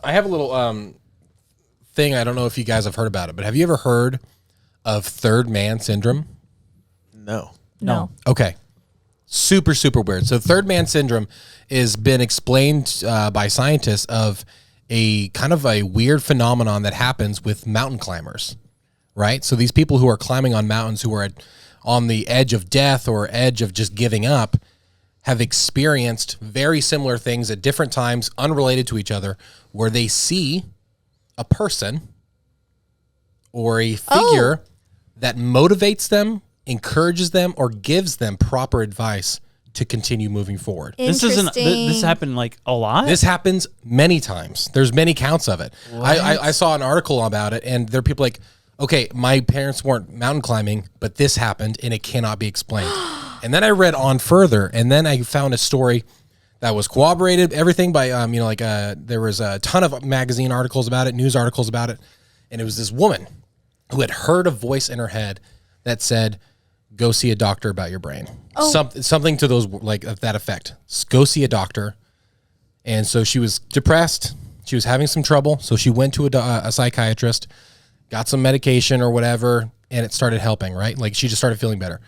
I have a little thing. I don't know if you guys have heard about it, but have you ever heard of third man syndrome? No. Okay. Super, super weird. So third man syndrome has been explained by scientists of a kind of a weird phenomenon that happens with mountain climbers, right? So these people who are climbing on mountains who are on the edge of death or edge of just giving up have experienced very similar things at different times, unrelated to each other, where they see a person or a figure that motivates them, encourages them, or gives them proper advice to continue moving forward. This happened like a lot. This happens many times. There's many counts of it. I saw an article about it, and there are people like, okay, my parents weren't mountain climbing, but this happened, and it cannot be explained. And then I read on further, and then I found a story that was corroborated, everything by, there was a ton of magazine articles about it, news articles about it, and it was this woman who had heard a voice in her head that said, go see a doctor about your brain. Something to those, like that effect. Go see a doctor. And so she was depressed. She was having some trouble. So she went to a psychiatrist, got some medication or whatever, and it started helping, right? Like she just started feeling better.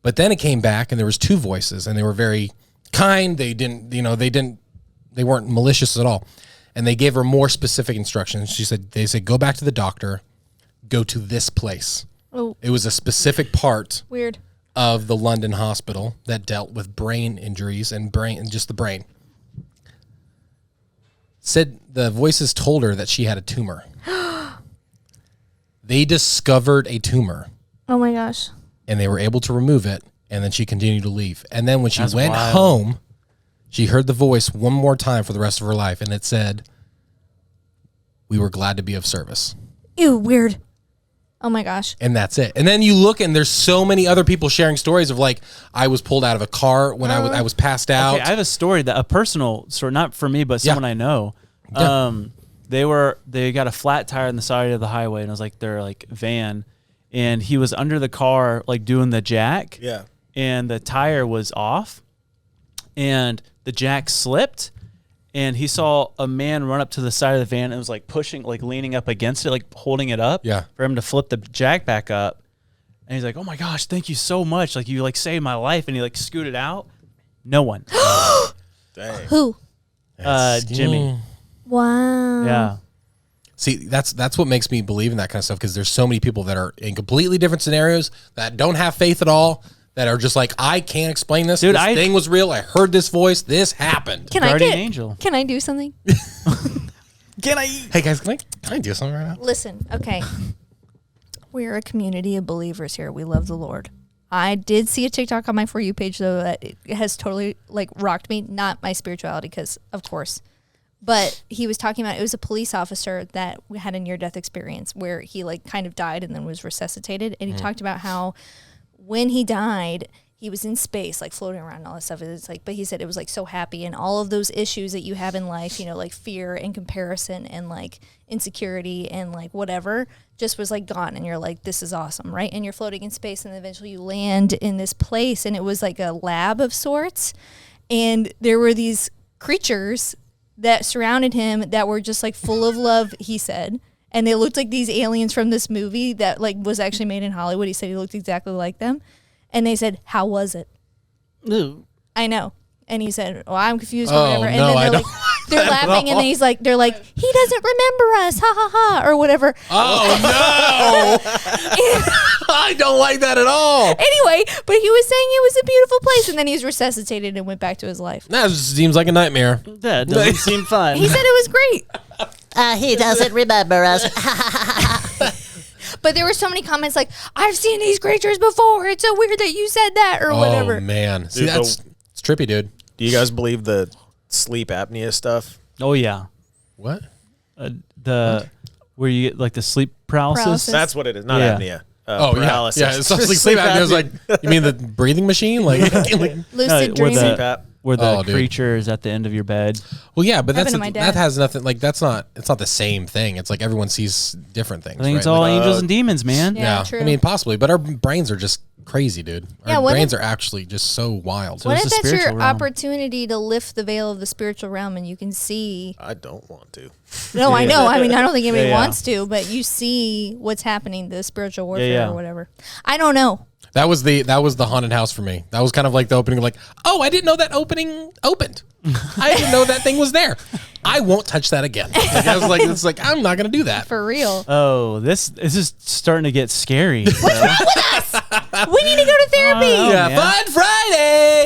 But then it came back and there was two voices and they were very kind. They weren't malicious at all. And they gave her more specific instructions. They said, go back to the doctor, go to this place. Oh. It was a specific part of the London hospital that dealt with brain injuries and just the brain. Said the voices told her that she had a tumor. They discovered a tumor. Oh my gosh. And they were able to remove it, and then she continued to leave. And then when she went home, she heard the voice one more time for the rest of her life, and it said, we were glad to be of service. Ew, weird. Oh my gosh. And that's it. And then you look and there's so many other people sharing stories of like, I was pulled out of a car when I was passed out. Okay, I have a story, a personal story, not for me, but someone I know. Yeah. They got a flat tire on the side of the highway, and it was like their like van, and he was under the car like doing the jack. Yeah. And the tire was off and the jack slipped. And he saw a man run up to the side of the van and was like pushing, like leaning up against it, like holding it up for him to flip the jack back up. And he's like, oh my gosh, thank you so much. Like you like saved my life. And he like scooted out. No one. Dang. Who? Jimmy. Wow. Yeah. See, that's what makes me believe in that kind of stuff, because there's so many people that are in completely different scenarios that don't have faith at all, that are just like, I can't explain this. Dude, this thing was real. I heard this voice. This happened. Can I do something? Hey guys, can I do something right now? Listen, okay. We're a community of believers here. We love the Lord. I did see a TikTok on my For You page, though, that it has totally like rocked me. Not my spirituality, because of course. But he was talking about, it was a police officer that had a near-death experience where he like kind of died and then was resuscitated. And he talked about how when he died, he was in space, like floating around and all that stuff. It's like, but he said it was like so happy, and all of those issues that you have in life, you know, like fear and comparison and like insecurity and like whatever, just was like gone. And you're like, this is awesome, right? And you're floating in space, and eventually you land in this place, and it was like a lab of sorts. And there were these creatures that surrounded him that were just like full of love, he said. And they looked like these aliens from this movie that like was actually made in Hollywood. He said he looked exactly like them. And they said, how was it? Ooh. I know. And he said, well, I'm confused or whatever. And no, then they're laughing, and then they're like, he doesn't remember us, ha ha ha, or whatever. Oh no. I don't like that at all. Anyway, but he was saying it was a beautiful place, and then he was resuscitated and went back to his life. That seems like a nightmare. That doesn't seem fun. He said it was great. He doesn't remember us. But there were so many comments like, I've seen these creatures before. It's so weird that you said that, or whatever. Oh, man. See, it's trippy, dude. Do you guys believe the sleep apnea stuff? Oh, yeah. What? Where you get like the sleep paralysis? That's what it is, not apnea. Paralysis. Yeah. It's like sleep apnea. It's like, you mean the breathing machine? Like lucid dreaming. Where the creature is at the end of your bed. Well, yeah, but that has nothing, like, it's not the same thing. It's like everyone sees different things. I think it's all angels and demons, man. Yeah, true. I mean, possibly, but our brains are just crazy, dude. Yeah, Our brains are actually just so wild. So what it's if the that's your spiritual realm. opportunity to lift the veil of the spiritual realm and you can see? I don't want to. No, I know. I mean, I don't think anybody Yeah, yeah. wants to, but you see what's happening, the spiritual warfare yeah. or whatever. I don't know. That was the haunted house for me. That was kind of like the opening of like, oh, I didn't know that opening opened. I didn't know that thing was there. I won't touch that again. Like, I was like, it's like, I'm not going to do that. For real. Oh, this is starting to get scary. We need to go to therapy. Oh, Yeah, man. Fun Friday.